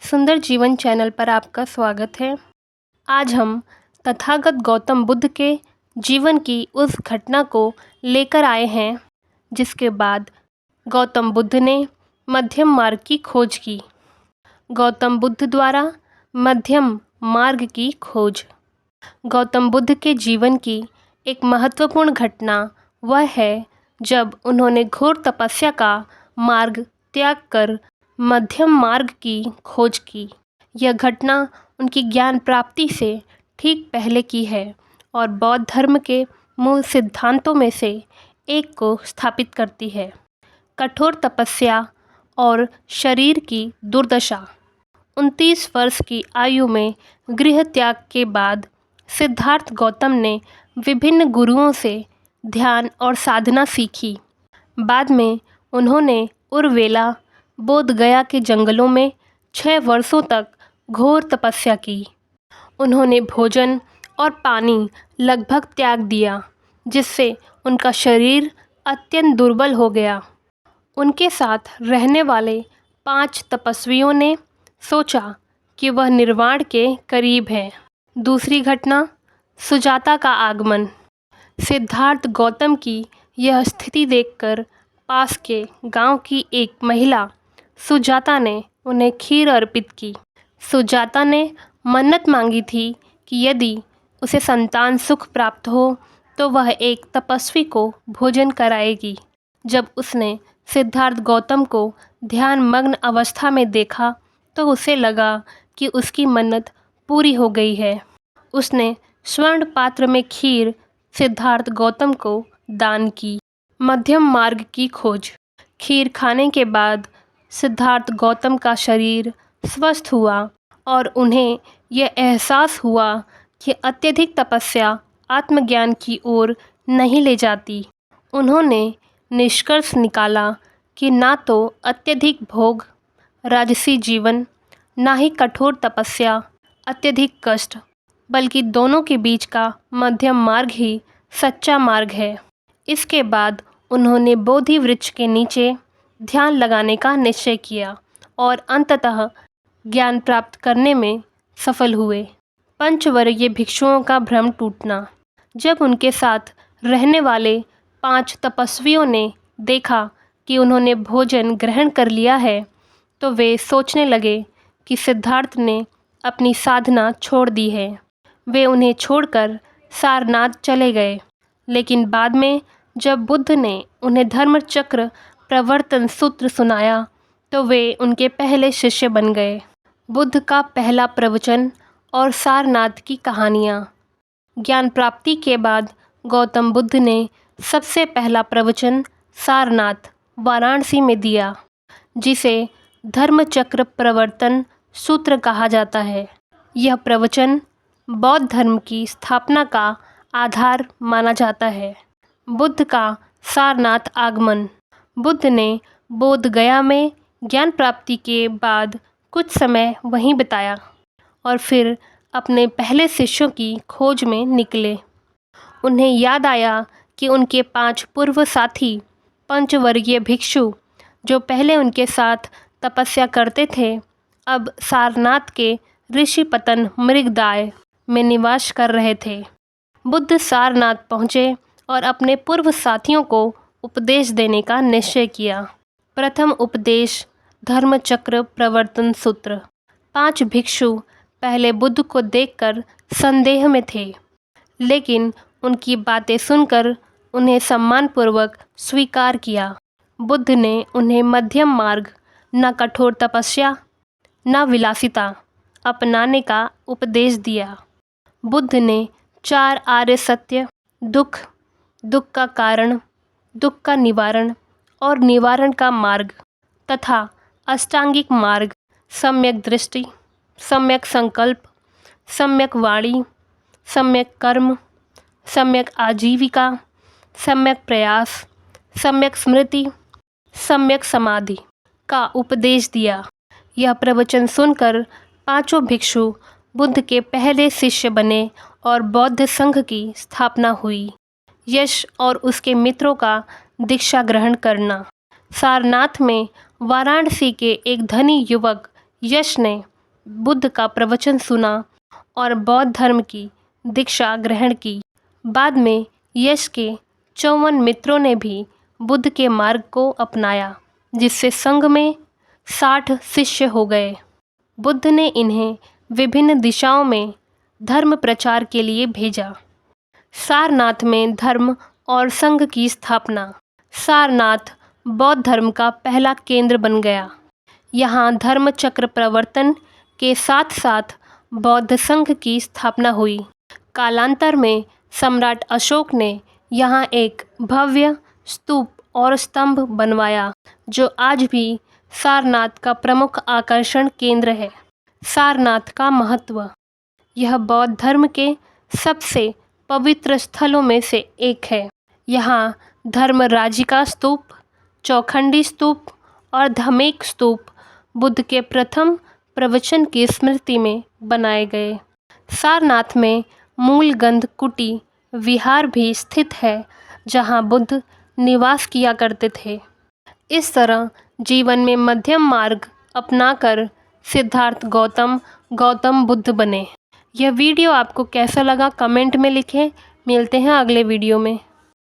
सुंदर जीवन चैनल पर आपका स्वागत है। आज हम तथागत गौतम बुद्ध के जीवन की उस घटना को लेकर आए हैं जिसके बाद गौतम बुद्ध ने मध्यम मार्ग की खोज की। गौतम बुद्ध द्वारा मध्यम मार्ग की खोज। गौतम बुद्ध के जीवन की एक महत्वपूर्ण घटना वह है जब उन्होंने घोर तपस्या का मार्ग त्याग कर मध्यम मार्ग की खोज की। यह घटना उनकी ज्ञान प्राप्ति से ठीक पहले की है और बौद्ध धर्म के मूल सिद्धांतों में से एक को स्थापित करती है। कठोर तपस्या और शरीर की दुर्दशा। 29 वर्ष की आयु में गृह त्याग के बाद सिद्धार्थ गौतम ने विभिन्न गुरुओं से ध्यान और साधना सीखी। बाद में उन्होंने उर्वेला बोध गया के जंगलों में 6 वर्षों तक घोर तपस्या की। उन्होंने भोजन और पानी लगभग त्याग दिया जिससे उनका शरीर अत्यंत दुर्बल हो गया। उनके साथ रहने वाले 5 तपस्वियों ने सोचा कि वह निर्वाण के करीब है। दूसरी घटना, सुजाता का आगमन। सिद्धार्थ गौतम की यह स्थिति देखकर पास के गांव की एक महिला सुजाता ने उन्हें खीर अर्पित की। सुजाता ने मन्नत मांगी थी कि यदि उसे संतान सुख प्राप्त हो तो वह एक तपस्वी को भोजन कराएगी। जब उसने सिद्धार्थ गौतम को ध्यान मग्न अवस्था में देखा तो उसे लगा कि उसकी मन्नत पूरी हो गई है। उसने स्वर्ण पात्र में खीर सिद्धार्थ गौतम को दान की। मध्यम मार्ग की खोज। खीर खाने के बाद सिद्धार्थ गौतम का शरीर स्वस्थ हुआ और उन्हें यह एहसास हुआ कि अत्यधिक तपस्या आत्मज्ञान की ओर नहीं ले जाती। उन्होंने निष्कर्ष निकाला कि ना तो अत्यधिक भोग, राजसी जीवन, ना ही कठोर तपस्या, अत्यधिक कष्ट, बल्कि दोनों के बीच का मध्यम मार्ग ही सच्चा मार्ग है। इसके बाद उन्होंने बोधि वृक्ष के नीचे ध्यान लगाने का निश्चय किया और अंततः ज्ञान प्राप्त करने में सफल हुए। पंचवर्गीय भिक्षुओं का भ्रम टूटना। जब उनके साथ रहने वाले 5 तपस्वियों ने देखा कि उन्होंने भोजन ग्रहण कर लिया है तो वे सोचने लगे कि सिद्धार्थ ने अपनी साधना छोड़ दी है। वे उन्हें छोड़कर सारनाथ चले गए। लेकिन बाद में जब बुद्ध ने उन्हें धर्मचक्र प्रवर्तन सूत्र सुनाया तो वे उनके पहले शिष्य बन गए। बुद्ध का पहला प्रवचन और सारनाथ की कहानियाँ। ज्ञान प्राप्ति के बाद गौतम बुद्ध ने सबसे पहला प्रवचन सारनाथ, वाराणसी में दिया, जिसे धर्मचक्र प्रवर्तन सूत्र कहा जाता है। यह प्रवचन बौद्ध धर्म की स्थापना का आधार माना जाता है। बुद्ध का सारनाथ आगमन। बुद्ध ने बोध गया में ज्ञान प्राप्ति के बाद कुछ समय वहीं बिताया और फिर अपने पहले शिष्यों की खोज में निकले। उन्हें याद आया कि उनके 5 पूर्व साथी पंचवर्गीय भिक्षु जो पहले उनके साथ तपस्या करते थे अब सारनाथ के ऋषिपतन मृगदाय में निवास कर रहे थे। बुद्ध सारनाथ पहुँचे और अपने पूर्व साथियों को उपदेश देने का निश्चय किया। प्रथम उपदेश, धर्मचक्र प्रवर्तन सूत्र। 5 भिक्षु पहले बुद्ध को देखकर संदेह में थे, लेकिन उनकी बातें सुनकर उन्हें सम्मानपूर्वक स्वीकार किया। बुद्ध ने उन्हें मध्यम मार्ग, न कठोर तपस्या न विलासिता अपनाने का उपदेश दिया। बुद्ध ने 4 आर्य सत्य, दुख, दुख का कारण, दुख का निवारण और निवारण का मार्ग तथा अष्टांगिक मार्ग, सम्यक दृष्टि, सम्यक संकल्प, सम्यक वाणी, सम्यक कर्म, सम्यक आजीविका, सम्यक प्रयास, सम्यक स्मृति, सम्यक समाधि का उपदेश दिया। यह प्रवचन सुनकर 5 भिक्षु बुद्ध के पहले शिष्य बने और बौद्ध संघ की स्थापना हुई। यश और उसके मित्रों का दीक्षा ग्रहण करना। सारनाथ में वाराणसी के एक धनी युवक यश ने बुद्ध का प्रवचन सुना और बौद्ध धर्म की दीक्षा ग्रहण की। बाद में यश के 54 मित्रों ने भी बुद्ध के मार्ग को अपनाया, जिससे संघ में 60 शिष्य हो गए। बुद्ध ने इन्हें विभिन्न दिशाओं में धर्म प्रचार के लिए भेजा। सारनाथ में धर्म और संघ की स्थापना। सारनाथ बौद्ध धर्म का पहला केंद्र बन गया। यहाँ धर्म चक्र प्रवर्तन के साथ साथ बौद्ध संघ की स्थापना हुई। कालांतर में सम्राट अशोक ने यहाँ एक भव्य स्तूप और स्तंभ बनवाया, जो आज भी सारनाथ का प्रमुख आकर्षण केंद्र है। सारनाथ का महत्व। यह बौद्ध धर्म के सबसे पवित्र स्थलों में से एक है। यहाँ धर्मराजिका स्तूप, चौखंडी स्तूप और धमेक स्तूप बुद्ध के प्रथम प्रवचन की स्मृति में बनाए गए। सारनाथ में मूलगंध कुटी विहार भी स्थित है, जहाँ बुद्ध निवास किया करते थे। इस तरह जीवन में मध्यम मार्ग अपनाकर सिद्धार्थ गौतम बुद्ध बने। यह वीडियो आपको कैसा लगा कमेंट में लिखें। मिलते हैं अगले वीडियो में।